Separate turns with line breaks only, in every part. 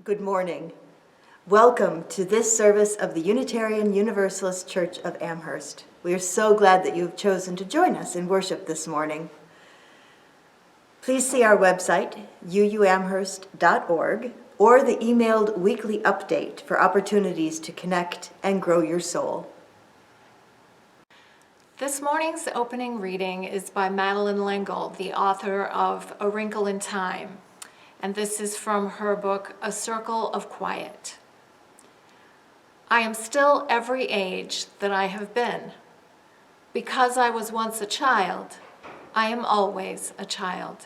Good morning. Welcome to this service of the Unitarian Universalist Church of Amherst. We are so glad that you have chosen to join us in worship this morning. Please see our website, uuamherst.org, or the emailed weekly update for opportunities to connect and grow your soul.
This morning's opening reading is by Madeleine L'Engle, the author of A Wrinkle in Time, and this is from her book, A Circle of Quiet. I am still every age that I have been. Because I was once a child, I am always a child.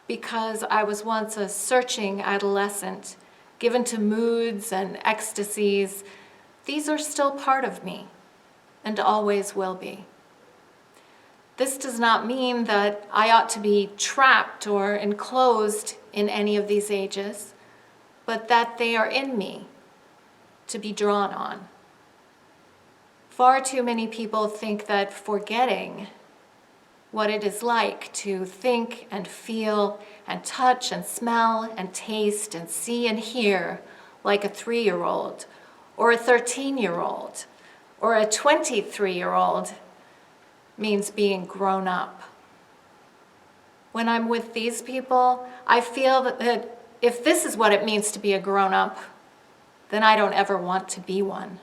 Because I was once a searching adolescent, given to moods and ecstasies, these are still part of me, and always will be. This does not mean that I ought to be trapped or enclosed in any of these ages, but that they are in me, to be drawn on. Far too many people think that forgetting what it is like to think and feel and touch and smell and taste and see and hear like a 3-year-old or a 13-year-old or a 23-year-old means being grown up. When I'm with these people, I feel that if this is what it means to be a grown-up, then I don't ever want to be one.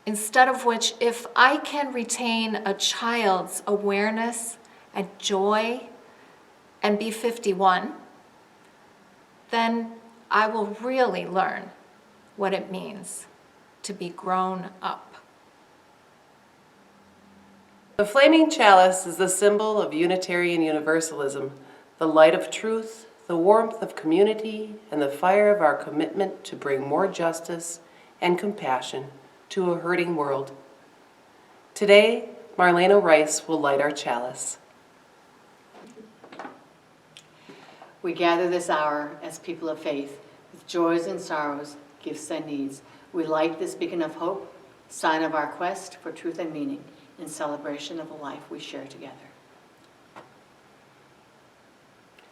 Instead of which, if I can retain a child's awareness and joy and be 51, then I will really learn what it means to be grown up.
The flaming chalice is the symbol of Unitarian Universalism, the light of truth, the warmth of community, and the fire of our commitment to bring more justice and compassion to a hurting world. Today, Marlena Rice will light our chalice.
We gather this hour as people of faith, with joys and sorrows, gifts and needs. We light this beacon of hope, sign of our quest for truth and meaning, in celebration of the life we share together.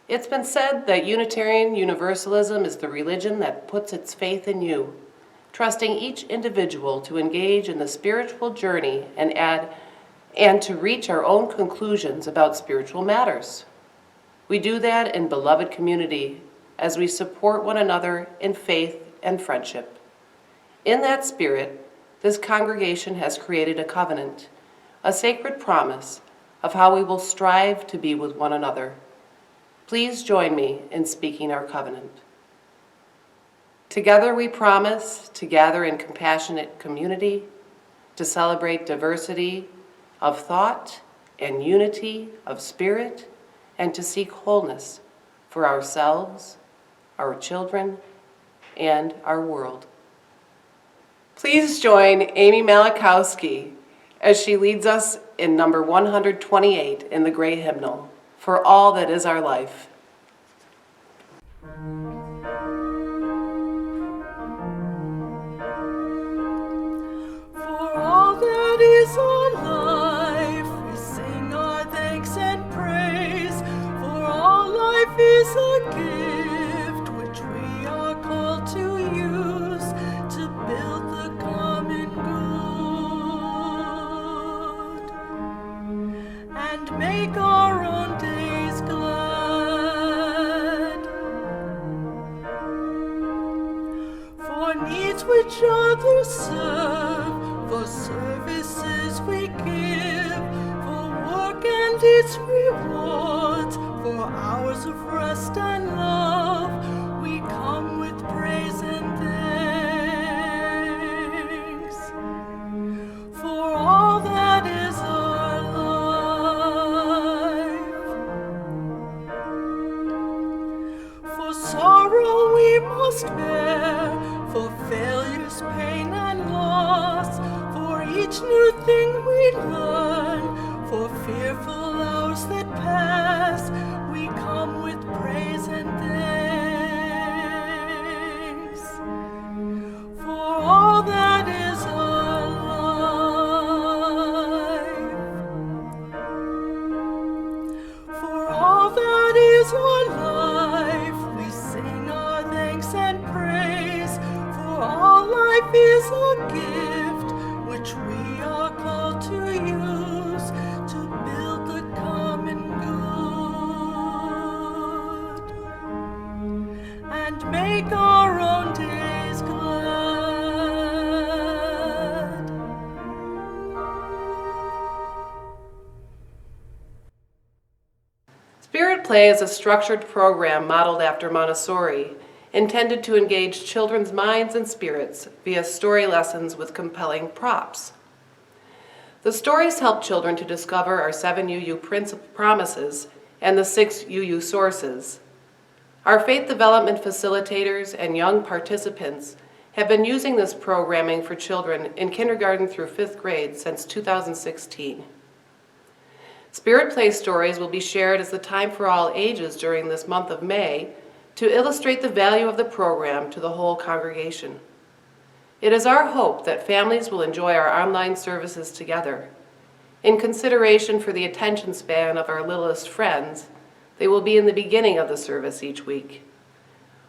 It's been said that Unitarian Universalism is the religion that puts its faith in you, trusting each individual to engage in the spiritual journey and to reach our own conclusions about spiritual matters. We do that in beloved community as we support one another in faith and friendship. In that spirit, this congregation has created a covenant, a sacred promise of how we will strive to be with one another. Please join me in speaking our covenant. Together we promise to gather in compassionate community, to celebrate diversity of thought and unity of spirit, and to seek wholeness for ourselves, our children, and our world. Please join Amy Malachowski as she leads us in number 128 in the Gray Hymnal, For All That Is Our Life.
For all that is our life, we sing our thanks and praise. For all life is a gift which we are called to use to build the common good and make our own days glad. For needs which others serve, for services we give, for work and its rewards, for hours of rest and love, we come with praise and thanks. For all that is our life, for sorrow we must bear, for failures, pain, and loss, for each new thing we learn, for fearful hours that pass, we come with praise and thanks. For all that is our life, for all that is our life, we sing our thanks thanks and praise, for all life is a gift which we are called to use to build the common good and make our own days glad.
Spirit Play is a structured program modeled after Montessori, intended to engage children's minds and spirits via story lessons with compelling props. The stories help children to discover our 7 UU promises and the 6 UU sources. Our faith development facilitators and young participants have been using this programming for children in kindergarten through 5th grade since 2016. Spirit Play stories will be shared as the time for all ages during this month of May to illustrate the value of the program to the whole congregation. It is our hope that families will enjoy our online services together. In consideration for the attention span of our littlest friends, they will be in the beginning of the service each week.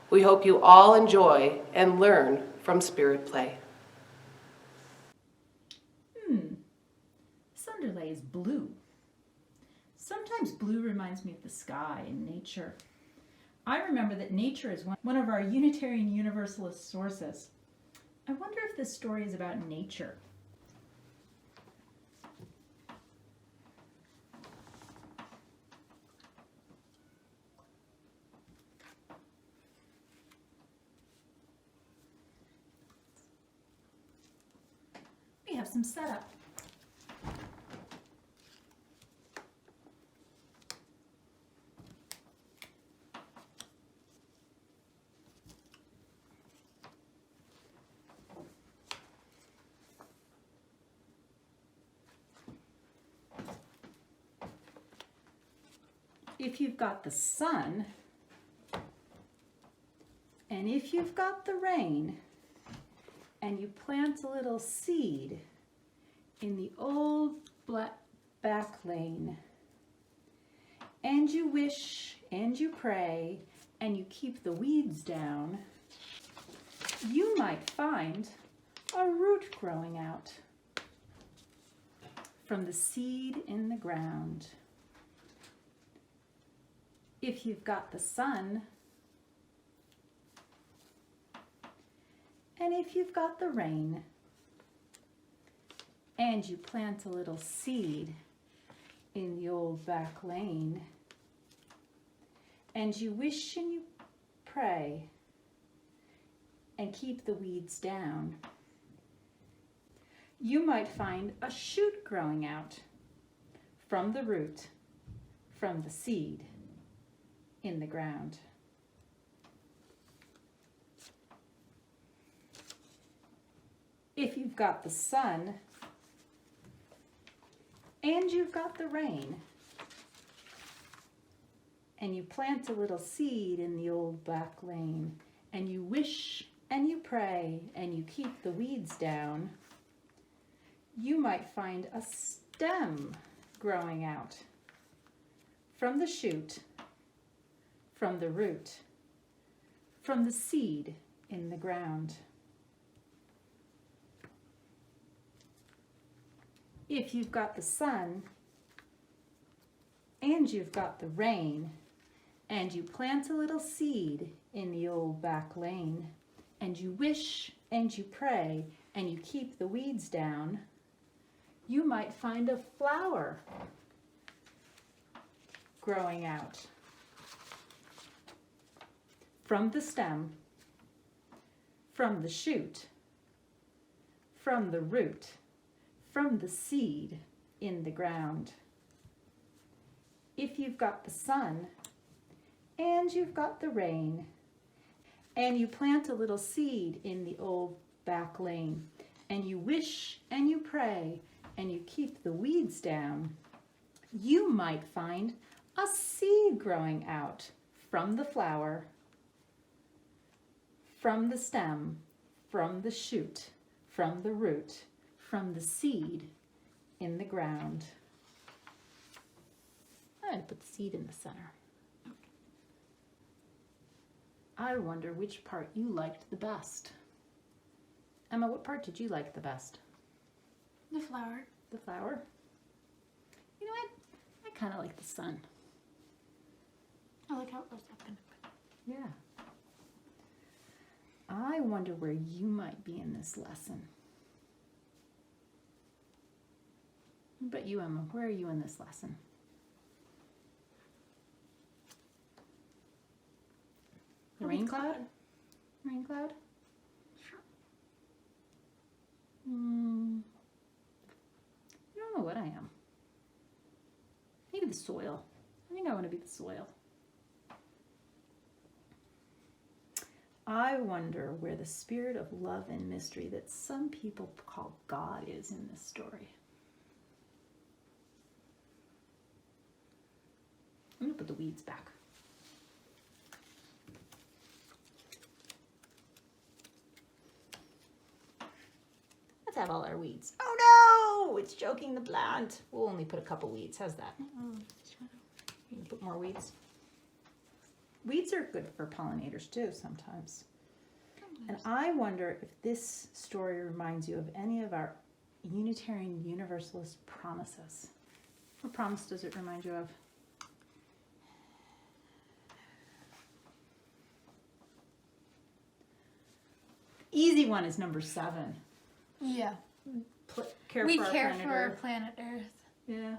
We hope you all enjoy and learn from Spirit Play.
This underlay is blue. Sometimes blue reminds me of the sky and nature. I remember that nature is one of our Unitarian Universalist sources. I wonder if this story is about nature. We have some setup. If you've got the sun, and if you've got the rain, and you plant a little seed in the old back lane, and you wish and you pray and you keep the weeds down, you might find a root growing out from the seed in the ground. If you've got the sun, and if you've got the rain, and you plant a little seed in the old back lane, and you wish and you pray and keep the weeds down, you might find a shoot growing out from the root, from the seed in the ground. If you've got the sun and you've got the rain, and you plant a little seed in the old back lane, and you wish and you pray and you keep the weeds down, you might find a stem growing out from the shoot, from the root, from the seed in the ground. If you've got the sun and you've got the rain, and you plant a little seed in the old back lane, and you wish and you pray and you keep the weeds down, you might find a flower growing out from the stem, from the shoot, from the root, from the seed in the ground. If you've got the sun and you've got the rain, and you plant a little seed in the old back lane, and you wish and you pray and you keep the weeds down, you might find a seed growing out from the flower, from the stem, from the shoot, from the root, from the seed in the ground. I'm going to put the seed in the center. I wonder which part you liked the best. Emma, what part did you like the best?
The flower.
The flower? You know what? I kind of like the sun.
I like how it goes up and up.
Yeah. I wonder where you might be in this lesson. What about you, Emma? Where are you in this lesson? The rain cloud? Rain cloud?
Sure.
I don't know what I am. Maybe the soil. I think I want to be the soil. I wonder where the spirit of love and mystery that some people call God is in this story. I'm going to put the weeds back. Let's have all our weeds. Oh no! It's choking the plant. We'll only put a couple weeds. How's that? You can put more weeds. Weeds are good for pollinators too sometimes. And I wonder if this story reminds you of any of our Unitarian Universalist promises. What promise does it remind you of? Easy one is number 7.
Yeah.
Care
We
for our
care
planet
for our
Earth.
planet Earth.
Yeah.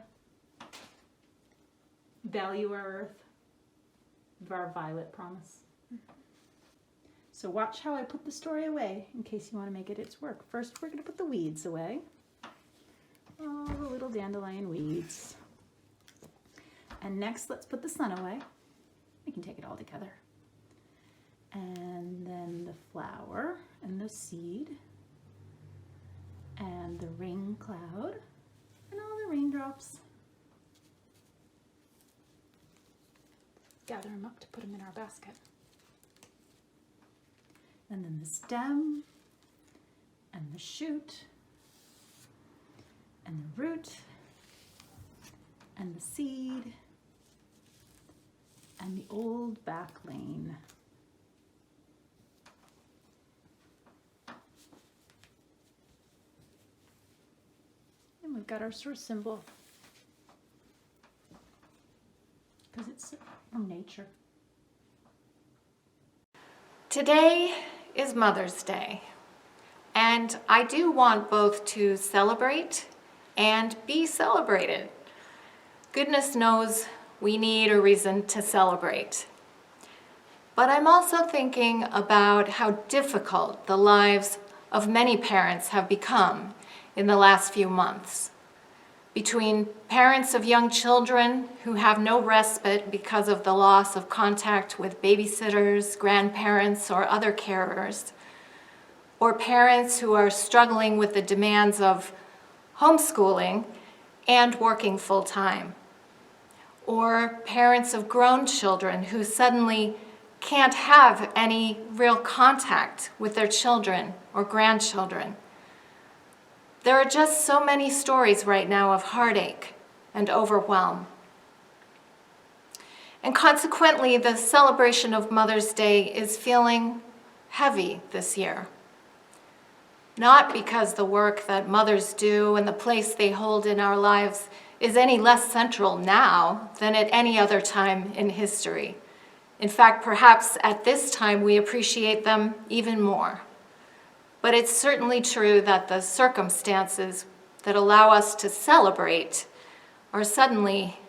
Value our Earth. Our violet promise. So watch how I put the story away in case you want to make it its work. First, we're going to put the weeds away. Oh, the little dandelion weeds. And next, let's put the sun away. We can take it all together. And then the flower and the seed and the rain cloud and all the raindrops. Gather them up to put them in our basket. And then the stem and the shoot and the root and the seed and the old back lane. And we've got our source symbol because it's from nature.
Today is Mother's Day, and I do want both to celebrate and be celebrated. Goodness knows we need a reason to celebrate. But I'm also thinking about how difficult the lives of many parents have become in the last few months. Between parents of young children who have no respite because of the loss of contact with babysitters, grandparents, or other carers, or parents who are struggling with the demands of homeschooling and working full-time, or parents of grown children who suddenly can't have any real contact with their children or grandchildren. There are just so many stories right now of heartache and overwhelm. And consequently, the celebration of Mother's Day is feeling heavy this year. Not because the work that mothers do and the place they hold in our lives is any less central now than at any other time in history. In fact, perhaps at this time we appreciate them even more. But it's certainly true that the circumstances that allow us to celebrate are suddenly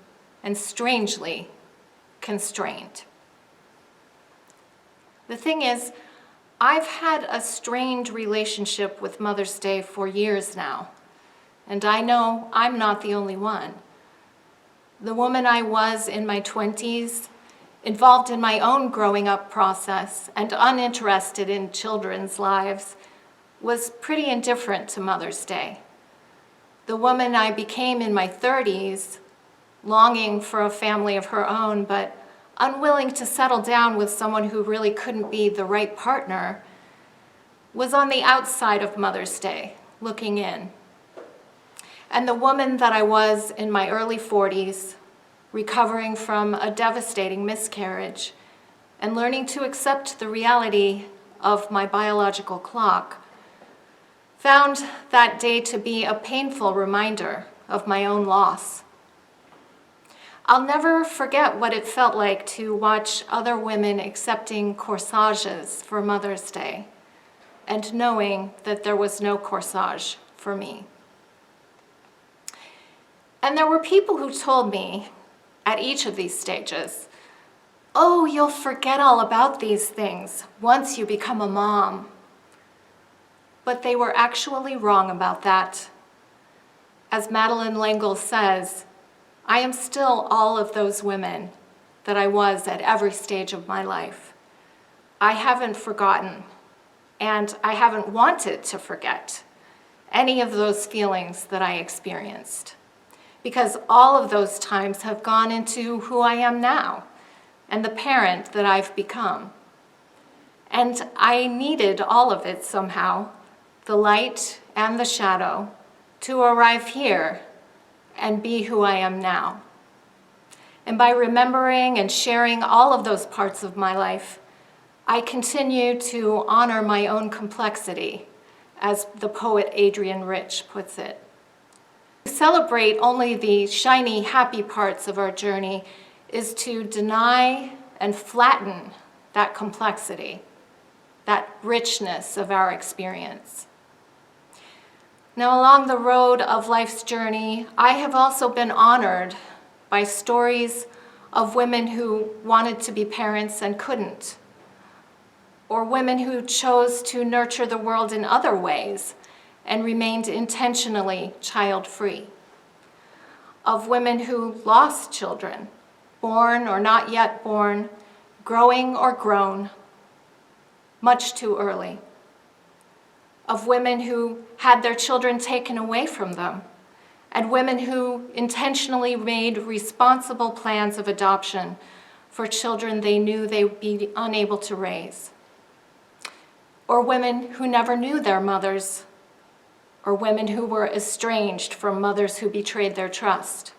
and strangely constrained. The thing is, I've had a strained relationship with Mother's Day for years now, and I know I'm not the only one. The woman I was in my 20s, involved in my own growing up process and uninterested in children's lives, was pretty indifferent to Mother's Day. The woman I became in my 30s, longing for a family of her own, but unwilling to settle down with someone who really couldn't be the right partner, was on the outside of Mother's Day, looking in. And the woman that I was in my early 40s, recovering from a devastating miscarriage, and learning to accept the reality of my biological clock, found that day to be a painful reminder of my own loss. I'll never forget what it felt like to watch other women accepting corsages for Mother's Day and knowing that there was no corsage for me. And there were people who told me at each of these stages, "Oh, you'll forget all about these things once you become a mom." But they were actually wrong about that. As Madeleine L'Engle says, I am still all of those women that I was at every stage of my life. I haven't forgotten, and I haven't wanted to forget any of those feelings that I experienced, because all of those times have gone into who I am now and the parent that I've become. And I needed all of it somehow, the light and the shadow, to arrive here and be who I am now. And by remembering and sharing all of those parts of my life, I continue to honor my own complexity, as the poet Adrienne Rich puts it. To celebrate only the shiny, happy parts of our journey is to deny and flatten that complexity, that richness of our experience. Now, along the road of life's journey, I have also been honored by stories of women who wanted to be parents and couldn't, or women who chose to nurture the world in other ways and remained intentionally child-free, of women who lost children, born or not yet born, growing or grown, much too early, of women who had their children taken away from them, and women who intentionally made responsible plans of adoption for children they knew they would be unable to raise, or women who never knew their mothers, or women who were estranged from mothers who betrayed their trust,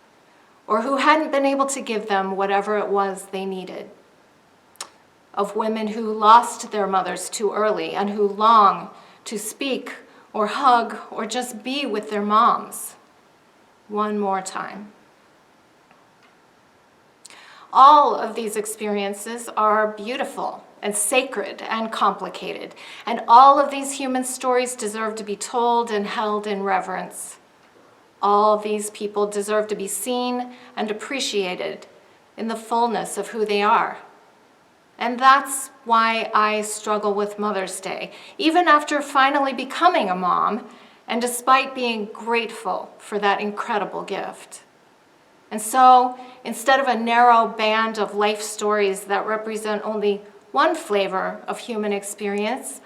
or who hadn't been able to give them whatever it was they needed, of women who lost their mothers too early and who long to speak or hug or just be with their moms one more time. All of these experiences are beautiful and sacred and complicated, and all of these human stories deserve to be told and held in reverence. All of these people deserve to be seen and appreciated in the fullness of who they are. And that's why I struggle with Mother's Day, even after finally becoming a mom, and despite being grateful for that incredible gift. And so, instead of a narrow band of life stories that represent only one flavor of human experience,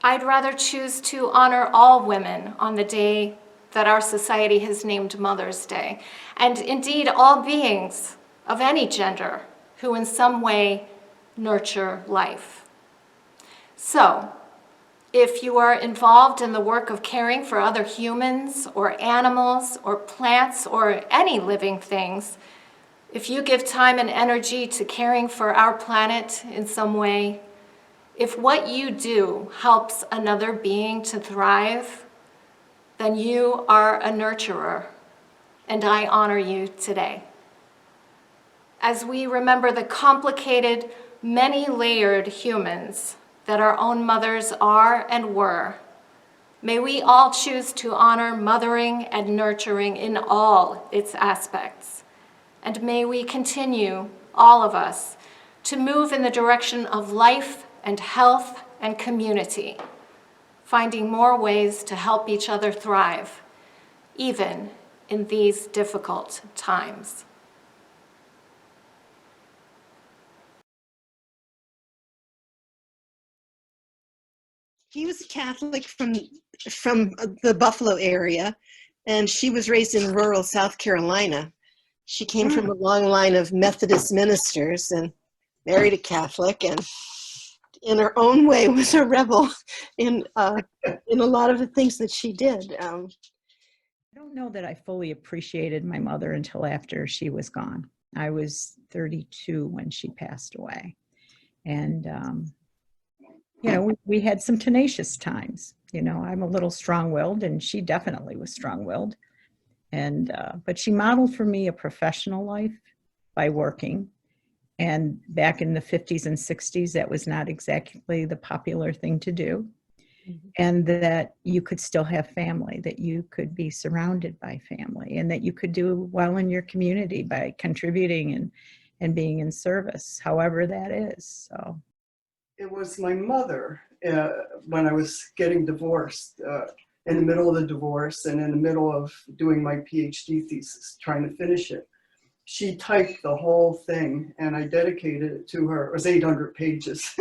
I'd rather choose to honor all women on the day that our society has named Mother's Day, and indeed all beings of any gender who in some way nurture life. So, if you are involved in the work of caring for other humans or animals or plants or any living things, if you give time and energy to caring for our planet in some way, if what you do helps another being to thrive, then you are a nurturer, and I honor you today. As we remember the complicated, many-layered humans that our own mothers are and were, may we all choose to honor mothering and nurturing in all its aspects. And may we continue, all of us, to move in the direction of life and health and community, finding more ways to help each other thrive, even in these difficult times.
He was Catholic from the Buffalo area, and she was raised in rural South Carolina. She came from a long line of Methodist ministers and married a Catholic, and in her own way was a rebel in a lot of the things that she did.
I don't know that I fully appreciated my mother until after she was gone. I was 32 when she passed away. And, you know, we had some tenacious times. You know, I'm a little strong-willed, and she definitely was strong-willed. And, but she modeled for me a professional life by working. And back in the 50s and 60s, that was not exactly the popular thing to do. And that you could still have family, that you could be surrounded by family, and that you could do well in your community by contributing and being in service, however that is. So
it was my mother when I was getting divorced, in the middle of the divorce and in the middle of doing my PhD thesis, trying to finish it. She typed the whole thing and I dedicated it to her. It was 800 pages.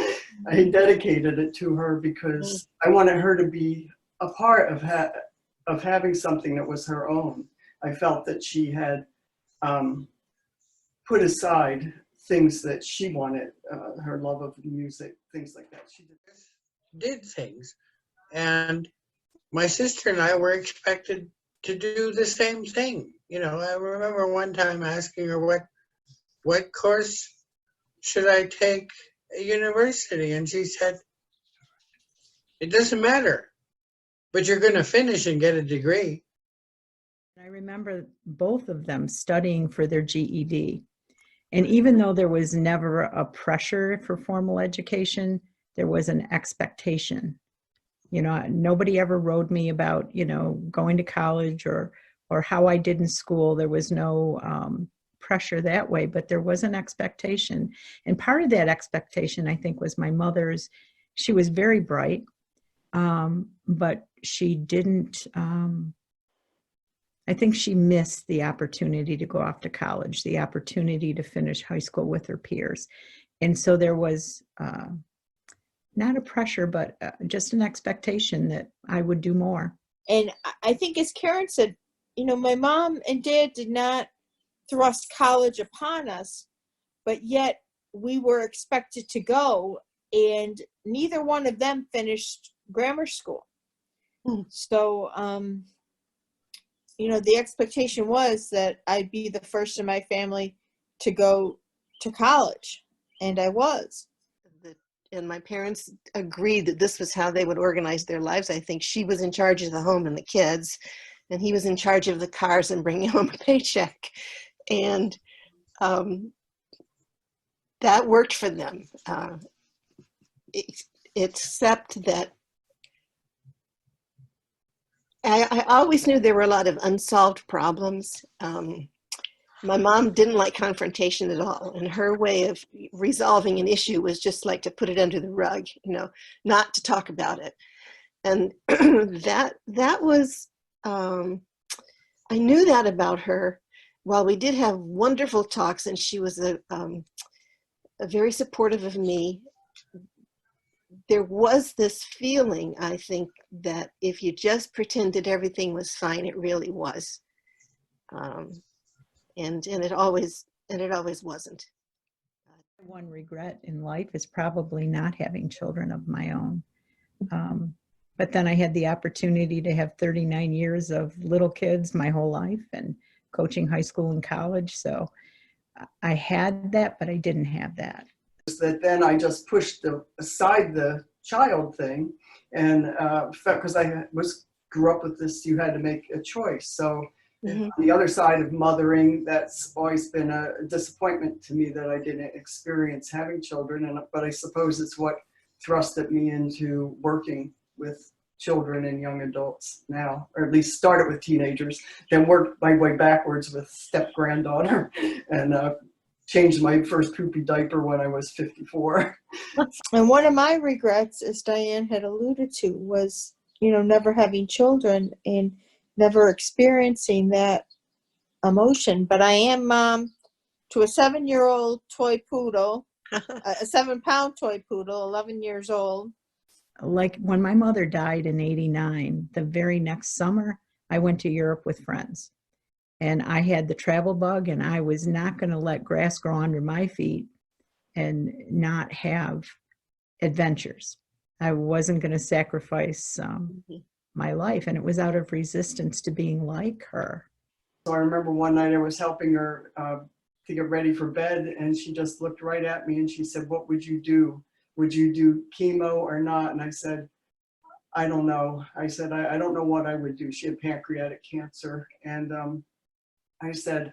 I dedicated it to her because I wanted her to be a part of having something that was her own. I felt that she had put aside things that she wanted, her love of music, things like that. She
did things. And my sister and I were expected to do the same thing. You know, I remember one time asking her what course should I take at university? And she said, it doesn't matter, but you're going to finish and get a degree.
I remember both of them studying for their GED. And even though there was never a pressure for formal education, there was an expectation. You know, nobody ever wrote me about, you know, going to college or how I did in school. There was no pressure that way, but there was an expectation. And part of that expectation, I think, was my mother's. She was very bright, but she didn't, I think she missed the opportunity to go off to college, the opportunity to finish high school with her peers. And so there was not a pressure, but just an expectation that I would do more.
And I think, as Karen said, you know, my mom and dad did not thrust college upon us, but yet we were expected to go, and neither one of them finished grammar school. So, you know, the expectation was that I'd be the first in my family to go to college, and I was.
And my parents agreed that this was how they would organize their lives. I think she was in charge of the home and the kids, and he was in charge of the cars and bringing home a paycheck. And that worked for them, except that I always knew there were a lot of unsolved problems. My mom didn't like confrontation at all, and her way of resolving an issue was just like to put it under the rug, you know, not to talk about it. And that was, I knew that about her. While we did have wonderful talks, and she was a very supportive of me, there was this feeling, I think, that if you just pretended everything was fine, it really was. And it always wasn't.
One regret in life is probably not having children of my own. But then I had the opportunity to have 39 years of little kids my whole life and coaching high school and college. So I had that, but I didn't have that.
That then I just pushed aside the child thing, and because I grew up with this, you had to make a choice. So on the other side of mothering, that's always been a disappointment to me that I didn't experience having children. But I suppose it's what thrusted me into working with children and young adults now, or at least started with teenagers, then worked my way backwards with step-granddaughter, and changed my first poopy diaper when I was 54.
And one of my regrets, as Diane had alluded to, was, you know, never having children and never experiencing that emotion. But I am mom to a 7-year-old toy poodle, a 7-pound toy poodle, 11 years old.
Like when my mother died in '89, the very next summer, I went to Europe with friends. And I had the travel bug, and I was not going to let grass grow under my feet and not have adventures. I wasn't going to sacrifice my life, and it was out of resistance to being like her.
So I remember one night I was helping her to get ready for bed, and she just looked right at me and she said, "What would you do? Would you do chemo or not?" And I said, "I don't know." I said, I don't know what I would do. She had pancreatic cancer. And I said,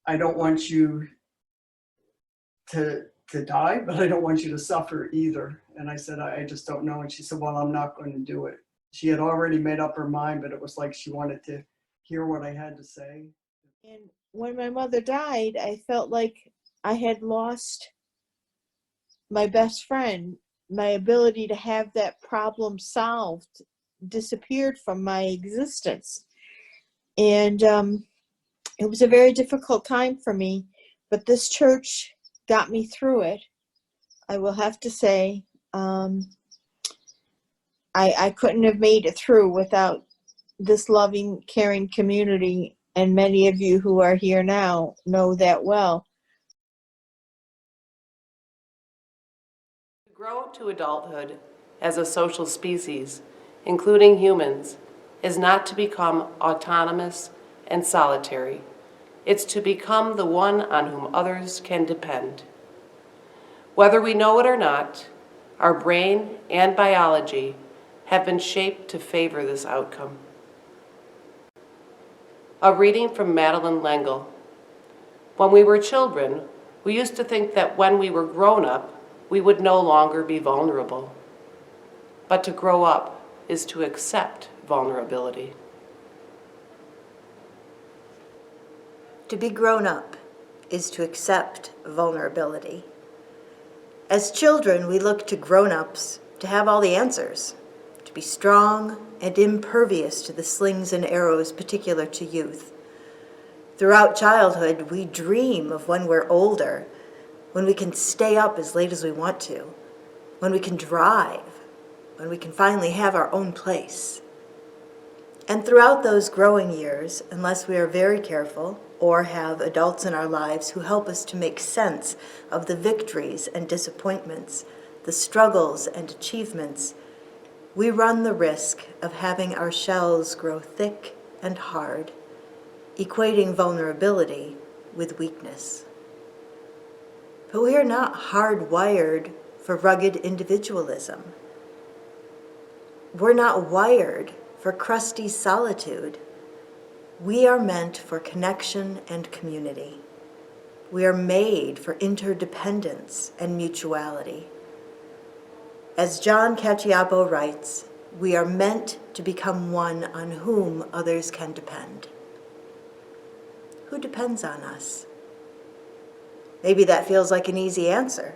"I don't want you to die, but I don't want you to suffer either." And I said, I just don't know. And she said, "Well, I'm not going to do it." She had already made up her mind, but it was like she wanted to hear what I had to say.
And when my mother died, I felt like I had lost my best friend. My ability to have that problem solved disappeared from my existence. And it was a very difficult time for me, but this church got me through it. I will have to say, I couldn't have made it through without this loving, caring community, and many of you who are here now know that well.
To grow to adulthood as a social species, including humans, is not to become autonomous and solitary. It's to become the one on whom others can depend. Whether we know it or not, our brain and biology have been shaped to favor this outcome. A reading from Madeleine L'Engle. When we were children, we used to think that when we were grown up, we would no longer be vulnerable. But to grow up is to accept vulnerability.
To be grown up is to accept vulnerability. As children, we look to grown-ups to have all the answers, to be strong and impervious to the slings and arrows particular to youth. Throughout childhood, we dream of when we're older, when we can stay up as late as we want to, when we can drive, when we can finally have our own place. And throughout those growing years, unless we are very careful or have adults in our lives who help us to make sense of the victories and disappointments, the struggles and achievements, we run the risk of having our shells grow thick and hard, equating vulnerability with weakness. But we are not hardwired for rugged individualism. We're not wired for crusty solitude. We are meant for connection and community. We are made for interdependence and mutuality. As John Cacioppo writes, we are meant to become one on whom others can depend. Who depends on us? Maybe that feels like an easy answer.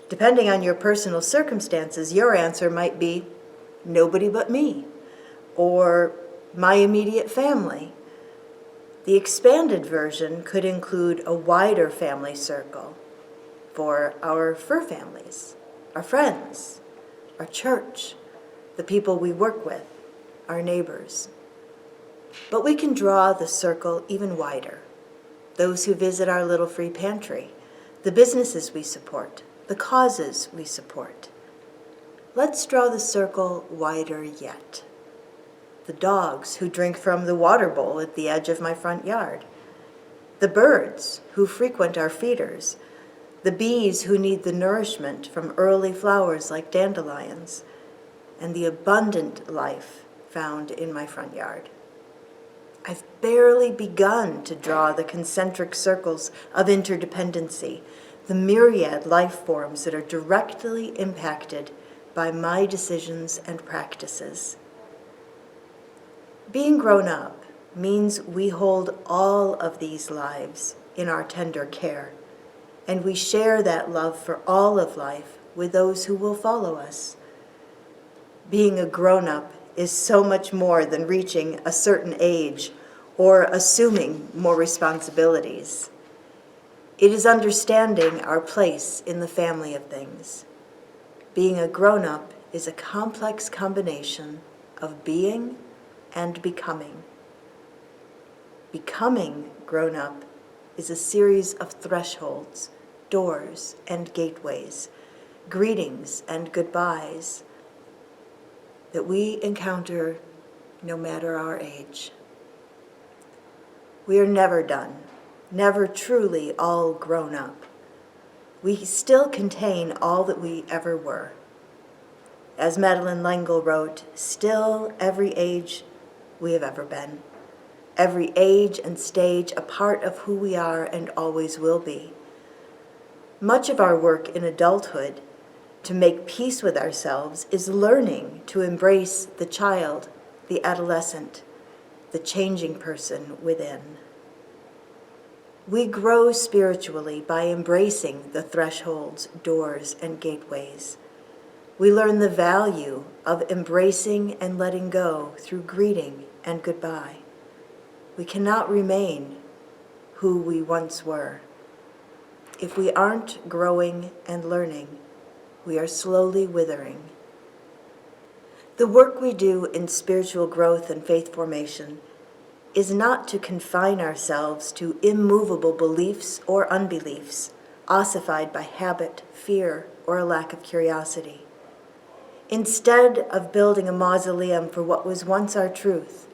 Depending on your personal circumstances, your answer might be nobody but me, or my immediate family. The expanded version could include a wider family circle for our fur families, our friends, our church, the people we work with, our neighbors. But we can draw the circle even wider. Those who visit our little free pantry, the businesses we support, the causes we support. Let's draw the circle wider yet. The dogs who drink from the water bowl at the edge of my front yard, the birds who frequent our feeders, the bees who need the nourishment from early flowers like dandelions, and the abundant life found in my front yard. I've barely begun to draw the concentric circles of interdependency, the myriad life forms that are directly impacted by my decisions and practices. Being grown up means we hold all of these lives in our tender care, and we share that love for all of life with those who will follow us. Being a grown-up is so much more than reaching a certain age or assuming more responsibilities. It is understanding our place in the family of things. Being a grown-up is a complex combination of being and becoming. Becoming grown-up is a series of thresholds, doors and gateways, greetings and goodbyes that we encounter no matter our age. We are never done never truly all grown up. We still contain all that we ever were. As Madeleine L'Engle wrote, still every age we have ever been, every age and stage a part of who we are and always will be. Much of our work in adulthood to make peace with ourselves is learning to embrace the child, the adolescent, the changing person within. We grow spiritually by embracing the thresholds, doors, and gateways. We learn the value of embracing and letting go through greeting and goodbye. We cannot remain who we once were. If we aren't growing and learning, we are slowly withering. The work we do in spiritual growth and faith formation is not to confine ourselves to immovable beliefs or unbeliefs, ossified by habit, fear, or a lack of curiosity. Instead of building a mausoleum for what was once our truth,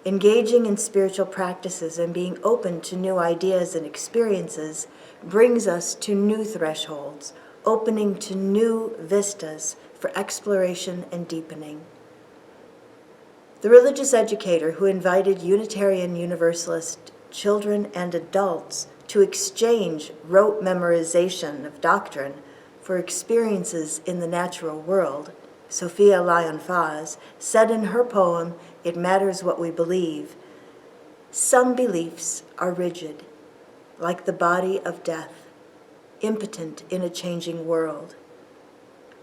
engaging in spiritual practices and being open to new ideas and experiences brings us to new thresholds, opening to new vistas for exploration and deepening. The religious educator who invited Unitarian Universalist children and adults to exchange rote memorization of doctrine for experiences in the natural world, Sophia Lyon-Faz, said in her poem, "It Matters What We Believe," some beliefs are rigid, like the body of death, impotent in a changing world.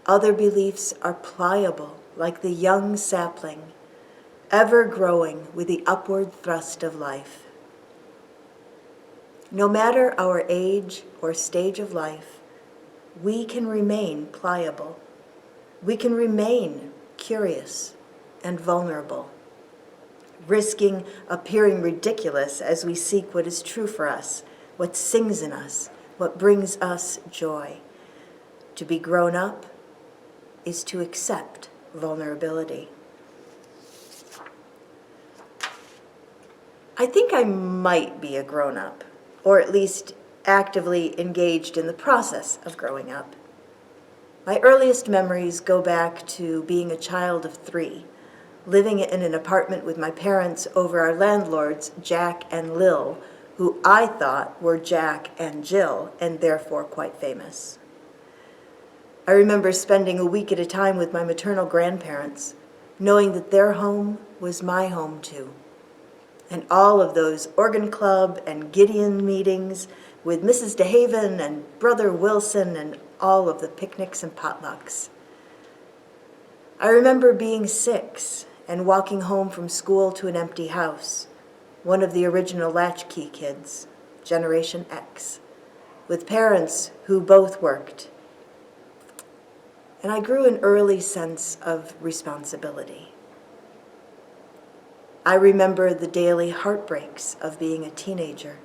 Other beliefs are pliable, like the young sapling, ever growing with the upward thrust of life. No matter our age or stage of life, we can remain pliable. We can remain curious and vulnerable, risking appearing ridiculous as we seek what is true for us, what sings in us, what brings us joy. To be grown up is to accept vulnerability. I think I might be a grown-up, or at least actively engaged in the process of growing up. My earliest memories go back to being a child of 3, living in an apartment with my parents over our landlords, Jack and Lil, who I thought were Jack and Jill, and therefore quite famous. I remember spending a week at a time with my maternal grandparents, knowing that their home was my home too. And all of those organ club and Gideon meetings with Mrs. DeHaven and Brother Wilson and all of the picnics and potlucks. I remember being 6 and walking home from school to an empty house, one of the original latchkey kids, Generation X, with parents who both worked. And I grew an early sense of responsibility. I remember the daily heartbreaks of being a teenager,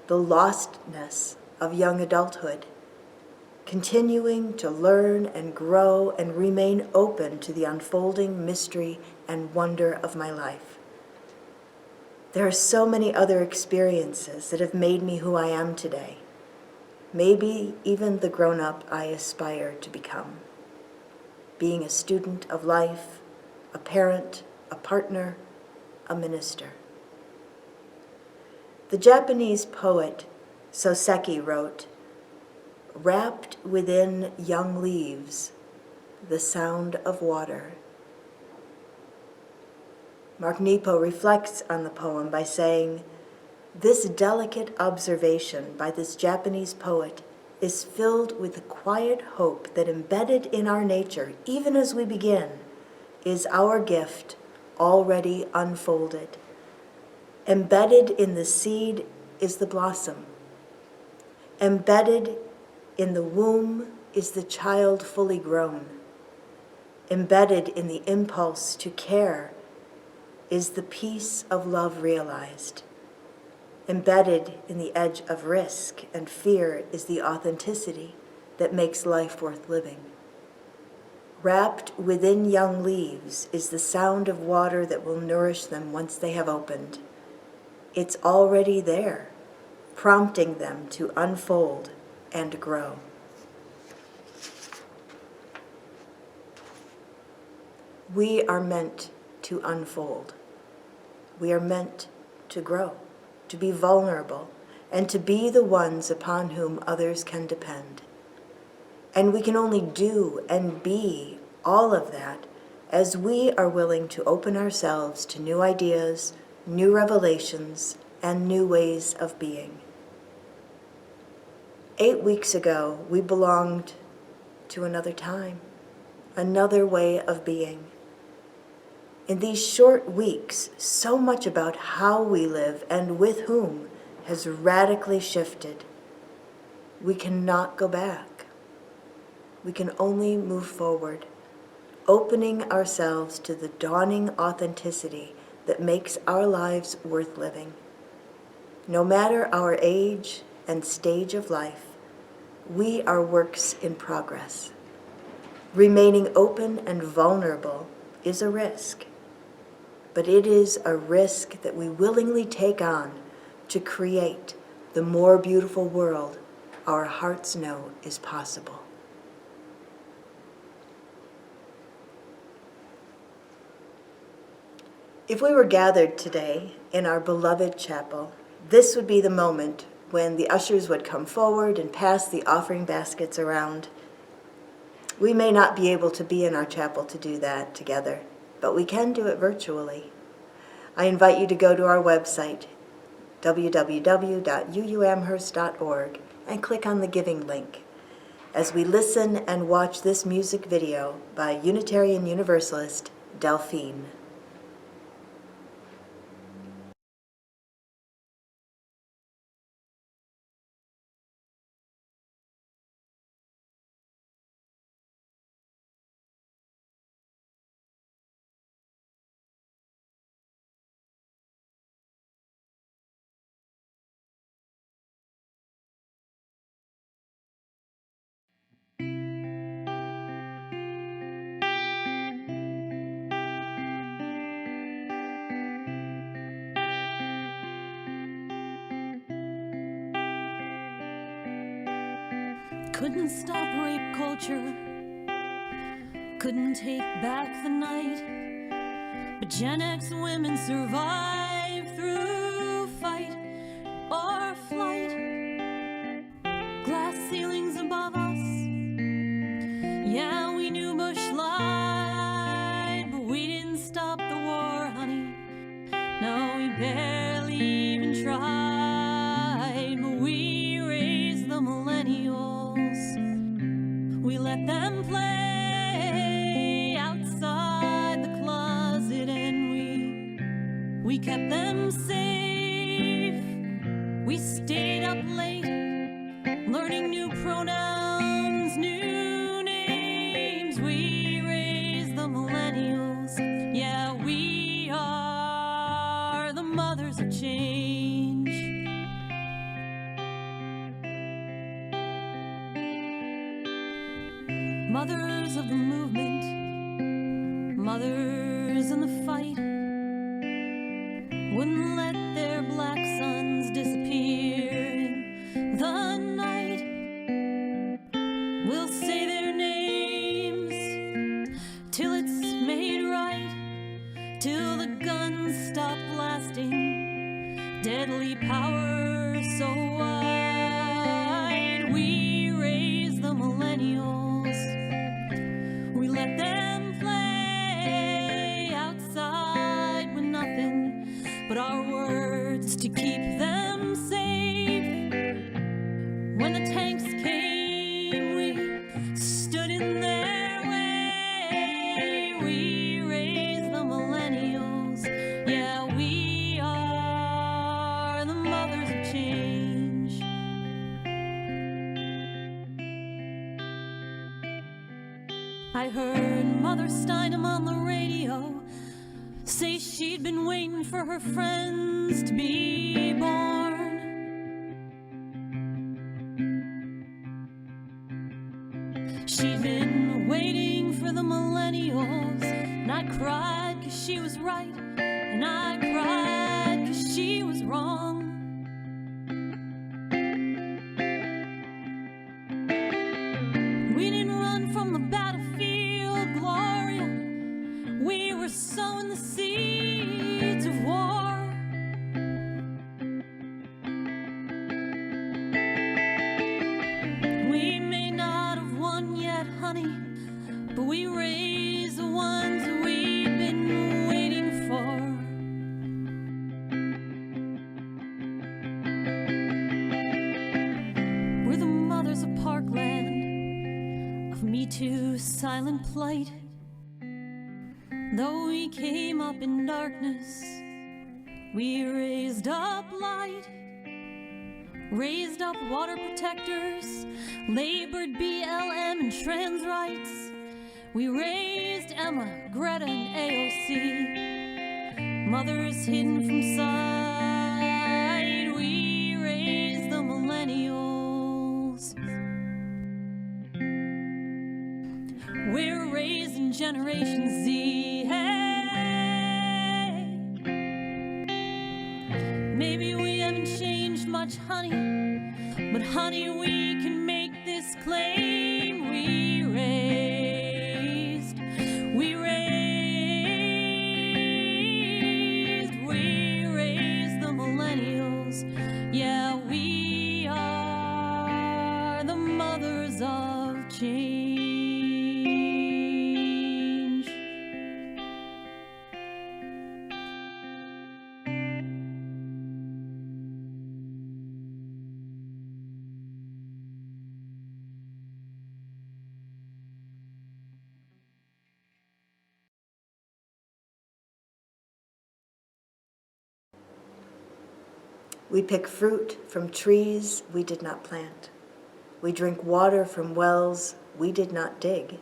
the lostness of young adulthood, continuing to learn and grow and remain open to the unfolding mystery and wonder of my life. There are so many other experiences that have made me who I am today, maybe even the grown-up I aspire to become. Being a student of life, a parent, a partner, a minister. The Japanese poet Soseki wrote, "Wrapped within young leaves, the sound of water." Mark Nepo reflects on the poem by saying, "This delicate observation by this Japanese poet is filled with the quiet hope that embedded in our nature, even as we begin, is our gift already unfolded. Embedded in the seed is the blossom. Embedded in the womb is the child fully grown. Embedded in the impulse to care is the peace of love realized. Embedded in the edge of risk and fear is the authenticity that makes life worth living. Wrapped within young leaves is the sound of water that will nourish them once they have opened. It's already there, prompting them to unfold and grow. We are meant to unfold. We are meant to grow, to be vulnerable, and to be the ones upon whom others can depend. And we can only do and be all of that as we are willing to open ourselves to new ideas, new revelations, and new ways of being. 8 weeks ago, we belonged to another time, another way of being. In these short weeks, so much about how we live and with whom has radically shifted. We cannot go back. We can only move forward, opening ourselves to the dawning authenticity that makes our lives worth living. No matter our age and stage of life, we are works in progress. Remaining open and vulnerable is a risk, but it is a risk that we willingly take on to create the more beautiful world our hearts know is possible. If we were gathered today in our beloved chapel, this would be the moment when the ushers would come forward and pass the offering baskets around. We may not be able to be in our chapel to do that together, but we can do it virtually. I invite you to go to our website, www.uumherst.org, and click on the giving link as we listen and watch this music video by Unitarian Universalist Delphine.
Couldn't stop rape culture, couldn't take back the night, but Gen X women survive through fight or flight. Glass ceilings above us, yeah, we knew Bush lied, but we didn't stop the war, honey. No, we barely even tried, but we raised the millennials. We let them play outside the closet, and we kept them safe. We stayed up late, learning new pronouns, new names. We raised the millennials. Yeah, we are the mothers of change. Mothers of the movement, mothers in the fight, wouldn't let their black sons disappear in the night. We'll say their names till it's made right, till the guns stop blasting, deadly power so wide. We raise the millennials. We let them play outside with nothing but our words to keep them safe. When the tanks came, we stood in their way. We raised the millennials. Yeah, we are the mothers of change. I heard Mother Steinem on the radio say she'd been waiting for her friends to be born. She'd been waiting for the millennials, and I cried 'cause she was right, and I cried 'cause she was wrong. were sowing the seeds of war. We may not have won yet, honey, but we raised the ones we've been waiting for. We're the mothers of Parkland, of Me Too's silent plight. Though we came up in darkness, we raised up light. Raised up water protectors, labored BLM and trans rights. We raised Emma, Greta, and AOC. Mothers hidden from sight, we raised the millennials. We're raising Generation Z. Hey. Maybe we haven't changed much, honey, but honey, we can make this claim. We raised the millennials. Yeah, we are the mothers of change.
We pick fruit from trees we did not plant. We drink water from wells we did not dig.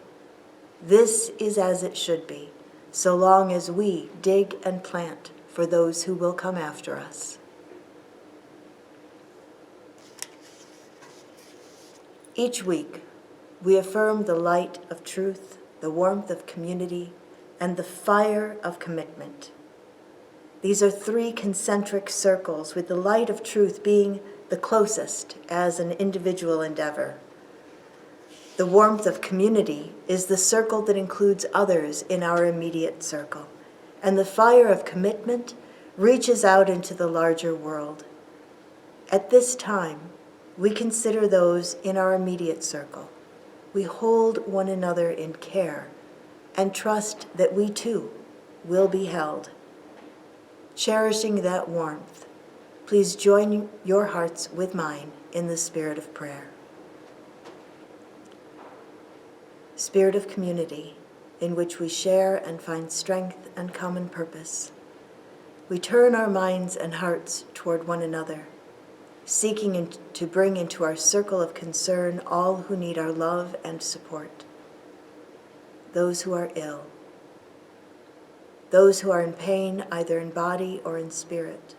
This is as it should be, so long as we dig and plant for those who will come after us. Each week, we affirm the light of truth, the warmth of community, and the fire of commitment. These are three concentric circles, with the light of truth being the closest as an individual endeavor. The warmth of community is the circle that includes others in our immediate circle, and the fire of commitment reaches out into the larger world. At this time, we consider those in our immediate circle. We hold one another in care and trust that we too will be held. Cherishing that warmth, please join your hearts with mine in the spirit of prayer. Spirit of community, in which we share and find strength and common purpose. We turn our minds and hearts toward one another, seeking to bring into our circle of concern all who need our love and support. Those who are ill, those who are in pain either in body or in spirit,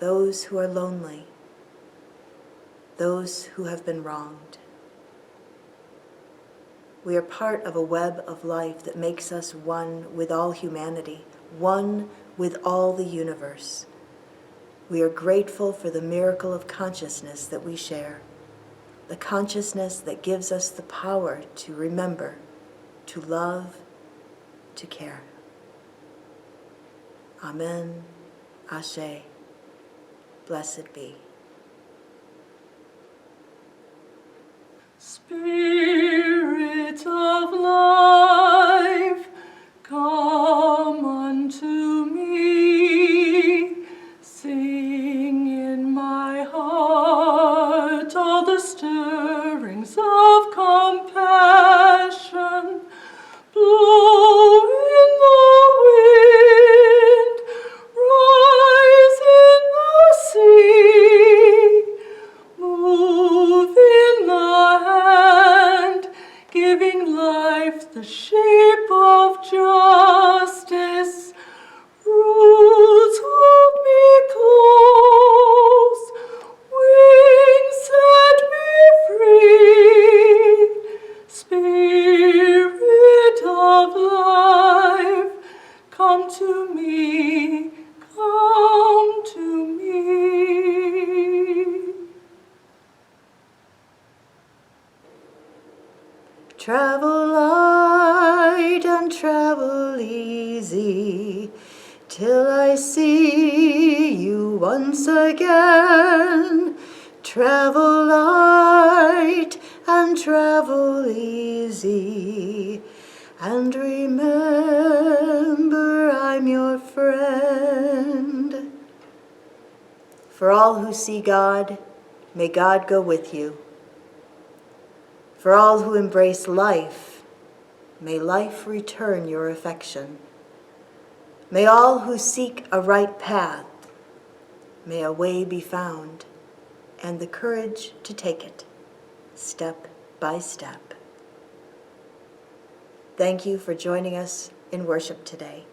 those who are lonely, those who have been wronged. We are part of a web of life that makes us one with all humanity, one with all the universe. We are grateful for the miracle of consciousness that we share, the consciousness that gives us the power to remember, to love, to care. Amen. Ashe. Blessed be.
Spirit of life, come unto me. Sing in my heart all the stirrings of compassion. Blow in the wind, rise in the sea, move in the hand, giving life the shape of justice. Roots hold me close, wings set me free. Spirit of life, come to me, come to me.
Travel light and travel easy till I see you once again. Travel light and travel easy, and remember I'm your friend. For all who see God, may God go with you. For all who embrace life, may life return your affection. May all who seek a right path, may a way be found, and the courage to take it, step by step. Thank you for joining us in worship today.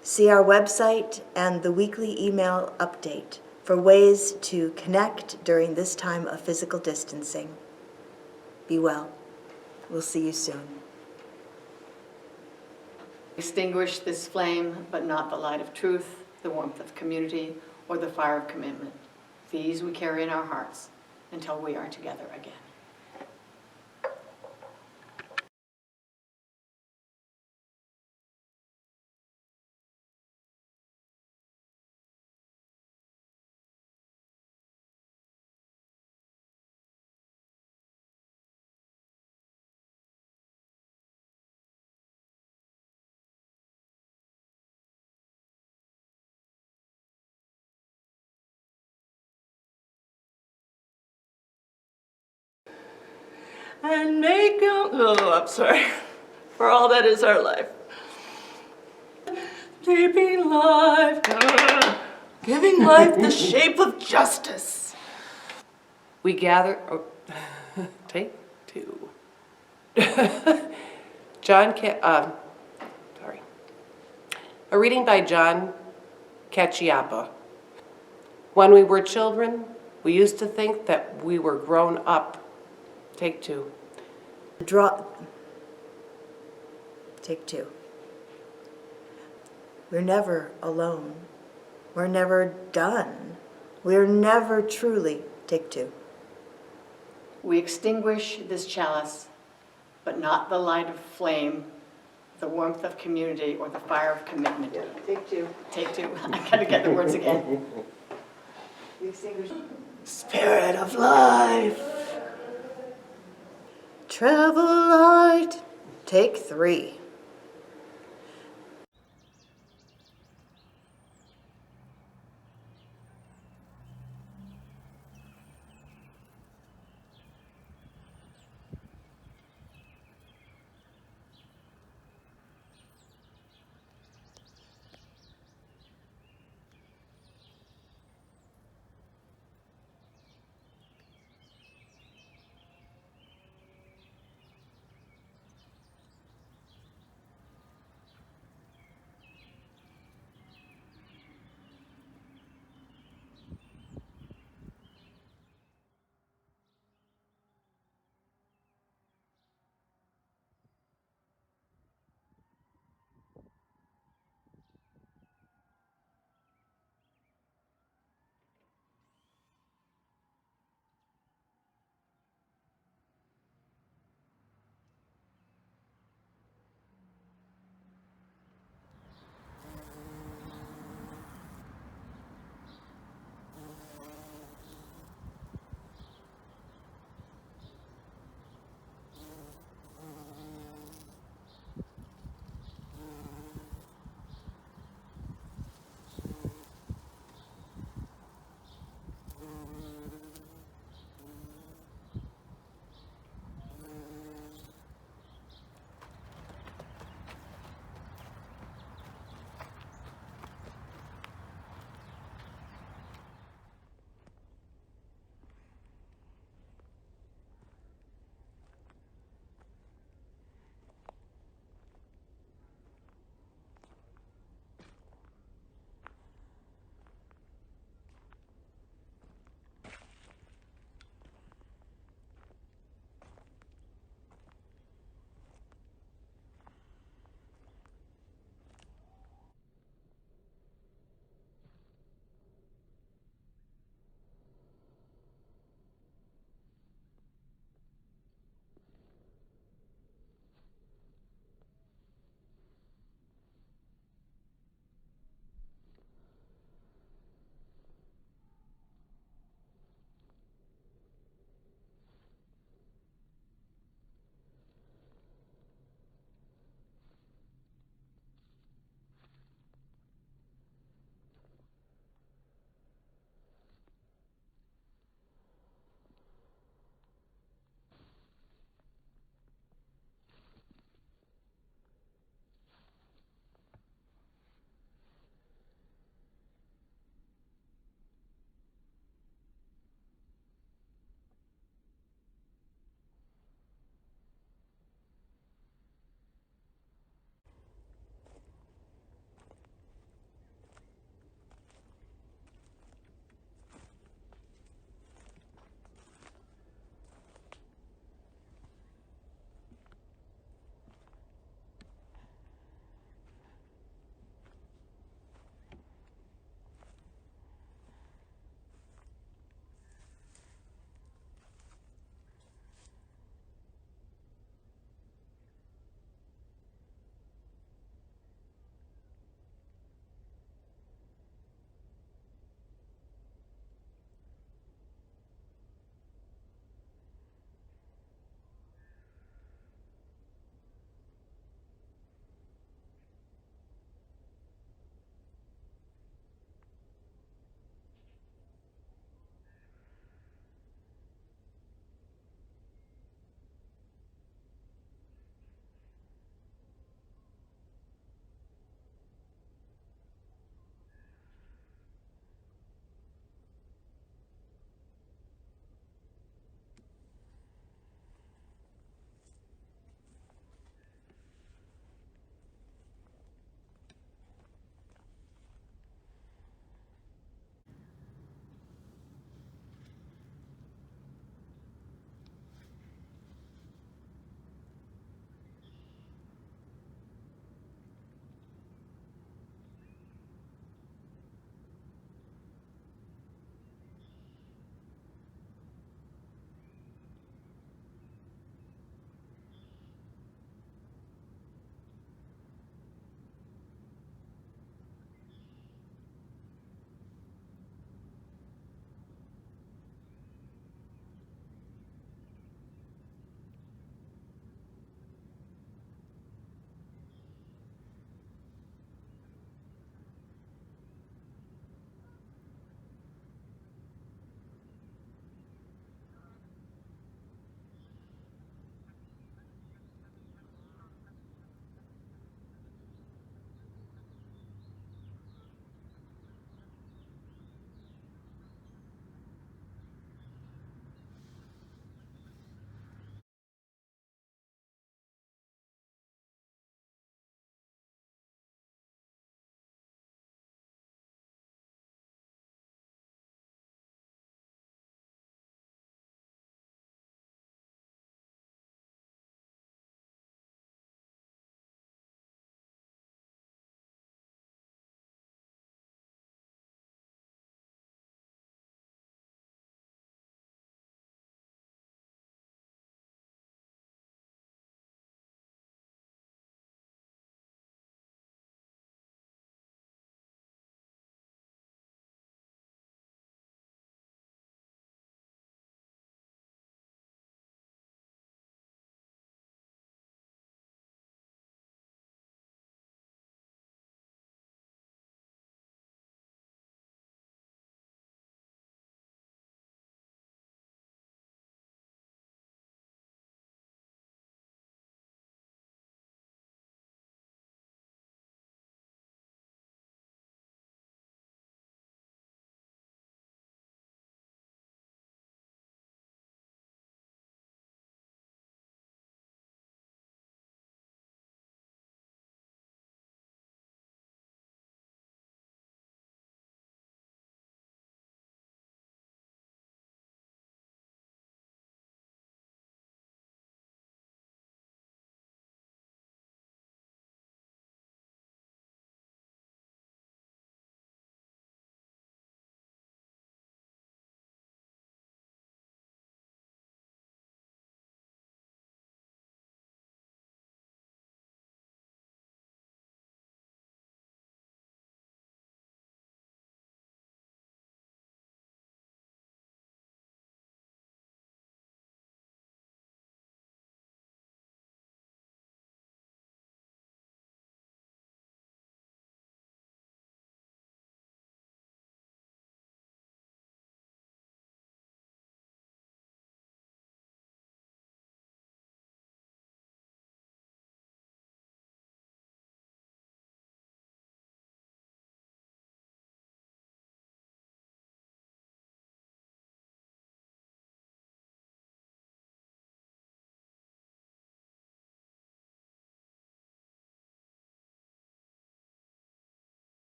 See our website and the weekly email update for ways to connect during this time of physical distancing. Be well. We'll see you soon.
Extinguish this flame, but not the light of truth, the warmth of community, or the fire of commitment. These we carry in our hearts until we are together again.
And make I'm sorry, for all that is our life. Giving life, giving life the shape of justice.
We gather, take two. Sorry. A reading by John Cacioppo. When we were children, we used to think that we were grown up. Take two.
Take two. We're never alone. We're never done. We're never truly, take two.
We extinguish this chalice, but not the light of flame, the warmth of community, or the fire of commitment.
Yeah, take two.
Take two. I gotta get the words again.
We extinguish.
Spirit of life.
Travel light, take three.